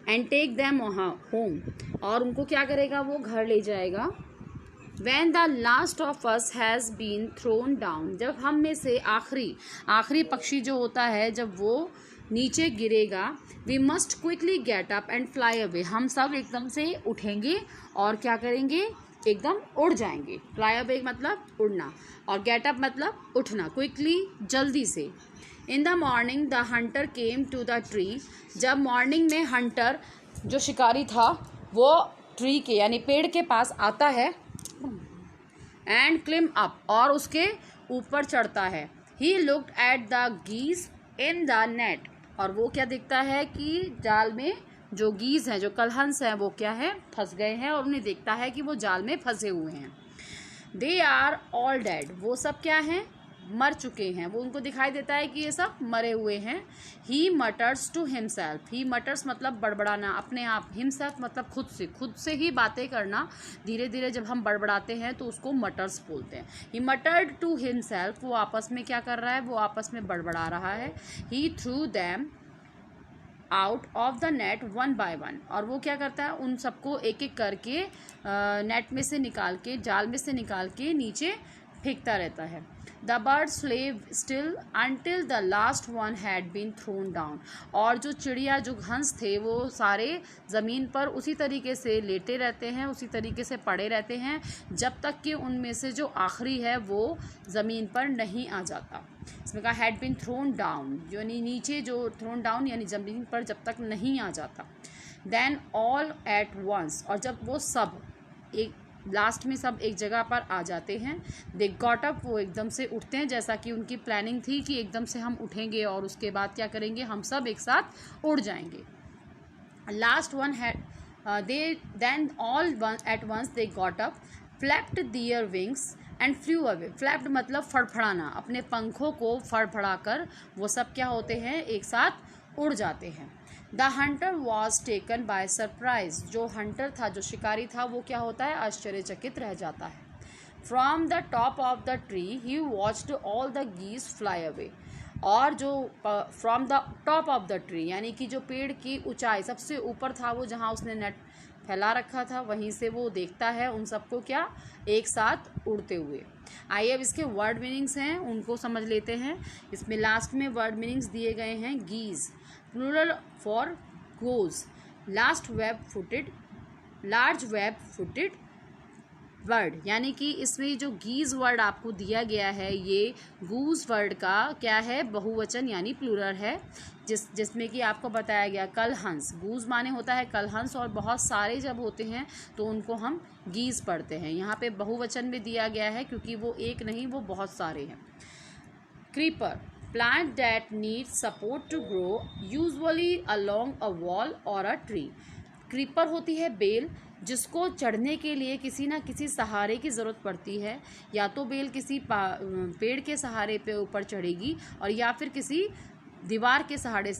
And take them home, और उनको क्या करेगा, वो घर ले जाएगा। When the last of us has been thrown down, जब हम में से आखिरी पक्षी जो होता है जब वो नीचे गिरेगा, we must quickly get up and fly away, हम सब एकदम से उठेंगे और क्या करेंगे, एकदम उड़ जाएंगे। fly away मतलब उड़ना, और get up मतलब उठना, quickly जल्दी से। In the morning the hunter came to the tree, जब मॉर्निंग में हंटर जो शिकारी था वो ट्री के यानी पेड़ के पास आता है, एंड क्लिम अप, और उसके ऊपर चढ़ता है। He looked at the geese in the net, और वो क्या दिखता है कि जाल में जो गीज हैं, जो कलहंस हैं, वो क्या है, फंस गए हैं, और उन्हें देखता है कि वो जाल में फंसे हुए हैं। दे आर ऑल डेड, वो सब क्या हैं, मर चुके हैं, वो उनको दिखाई देता है कि ये सब मरे हुए हैं। ही मटर्स टू हिमसेल्फ, ही मटर्स मतलब बड़बड़ाना, अपने आप, हिमसेल्फ मतलब खुद से ही बातें करना, धीरे धीरे जब हम बड़बड़ाते हैं तो उसको मटर्स बोलते हैं। ही मटर्ड टू हिमसेल्फ, वो आपस में क्या कर रहा है, वो आपस में बड़बड़ा रहा है। He threw them out of the net one by one, और वो क्या करता है, उन सबको एक एक करके नेट में से निकाल के, जाल में से निकाल के नीचे फेंकता रहता है। The birds slave still until the last one had been thrown down, और जो चिड़िया, जो हंस थे, वो सारे ज़मीन पर उसी तरीके से लेटे रहते हैं, उसी तरीके से पड़े रहते हैं जब तक कि उनमें से जो आखिरी है वो ज़मीन पर नहीं आ जाता। इसमें कहा हैड बीन थ्रोन डाउन, यानी नीचे, जो थ्रोन डाउन यानी ज़मीन पर जब तक नहीं आ जाता। देन ऑल एट वंस, और जब वो सब एक लास्ट में सब एक जगह पर आ जाते हैं, दे गॉट अप, वो एकदम से उठते हैं, जैसा कि उनकी प्लानिंग थी कि एकदम से हम उठेंगे और उसके बाद क्या करेंगे, हम सब एक साथ उड़ जाएंगे। Last one had they then all one at once they got up, flapped their wings and flew away, flapped मतलब फड़फड़ाना, अपने पंखों को फड़फड़ा कर वो सब क्या होते हैं, एक साथ उड़ जाते हैं। The Hunter was taken by surprise, जो हंटर था, जो शिकारी था, वो क्या होता है, आश्चर्यचकित रह जाता है। From the top of the tree he watched all the geese fly away, और जो from the top of the tree यानी कि जो पेड़ की ऊंचाई सबसे ऊपर था, वो जहाँ उसने नेट फैला रखा था, वहीं से वो देखता है उन सबको क्या एक साथ उड़ते हुए। आइए अब इसके वर्ड मीनिंग्स हैं, उनको समझ लेते हैं। इसमें लास्ट में वर्ड मीनिंग्स दिए गए हैं। Geese plural for goose, last web footed, large web footed word, यानी कि इसमें जो गीज वर्ड आपको दिया गया है ये गूज वर्ड का क्या है, बहुवचन यानी प्लूरल है, जिसमें कि आपको बताया गया कल हंस, गूज माने होता है कल हंस, और बहुत सारे जब होते हैं तो उनको हम गीज पढ़ते हैं। यहाँ पे बहुवचन में दिया गया है क्योंकि वो एक नहीं, वो बहुत सारे हैं। Creeper plant that needs support to grow usually along a wall or a tree, creeper होती है बेल, जिसको चढ़ने के लिए किसी ना किसी सहारे की ज़रूरत पड़ती है, या तो बेल किसी पेड़ के सहारे पे ऊपर चढ़ेगी और या फिर किसी दीवार के सहारे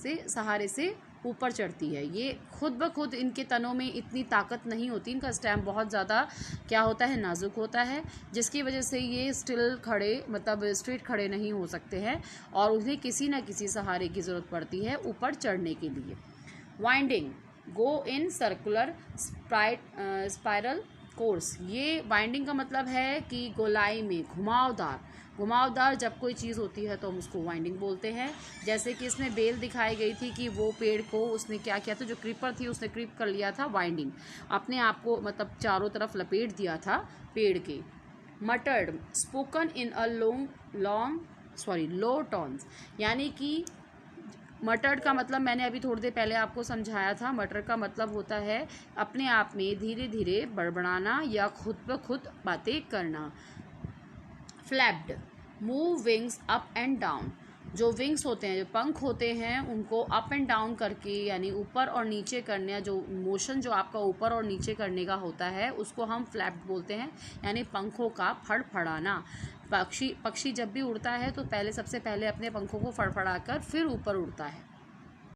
से ऊपर चढ़ती है। ये खुद ब खुद इनके तनों में इतनी ताकत नहीं होती, इनका स्टेम बहुत ज़्यादा क्या होता है, नाजुक होता है, जिसकी वजह से ये स्ट्रेट खड़े नहीं हो सकते हैं और उन्हें किसी न किसी सहारे की ज़रूरत पड़ती है ऊपर चढ़ने के लिए। Winding go in circular spiral course, ये वाइंडिंग का मतलब है कि गोलाई में घुमावदार जब कोई चीज़ होती है तो हम उसको वाइंडिंग बोलते हैं। जैसे कि इसमें बेल दिखाई गई थी कि वो पेड़ को उसने क्या किया था, जो क्रीपर थी उसने क्रीप कर लिया था वाइंडिंग, अपने आप को मतलब चारों तरफ लपेट दिया था पेड़ के। मटर्ड spoken in a low tones, यानी कि मटर्ड का मतलब मैंने अभी थोड़ी देर पहले आपको समझाया था। मटर का मतलब होता है अपने आप में धीरे धीरे बड़बड़ाना या खुद ब खुद बातें करना। Flapped move wings up and down, जो विंग्स होते हैं, जो पंख होते हैं, उनको अप एंड डाउन करके यानी ऊपर और नीचे करने, जो मोशन जो आपका ऊपर और नीचे करने का होता है उसको हम फ्लैप्ड बोलते हैं, यानी पंखों का फड़फड़ाना। पक्षी जब भी उड़ता है तो सबसे पहले अपने पंखों को फड़फड़ाकर फिर ऊपर उड़ता है।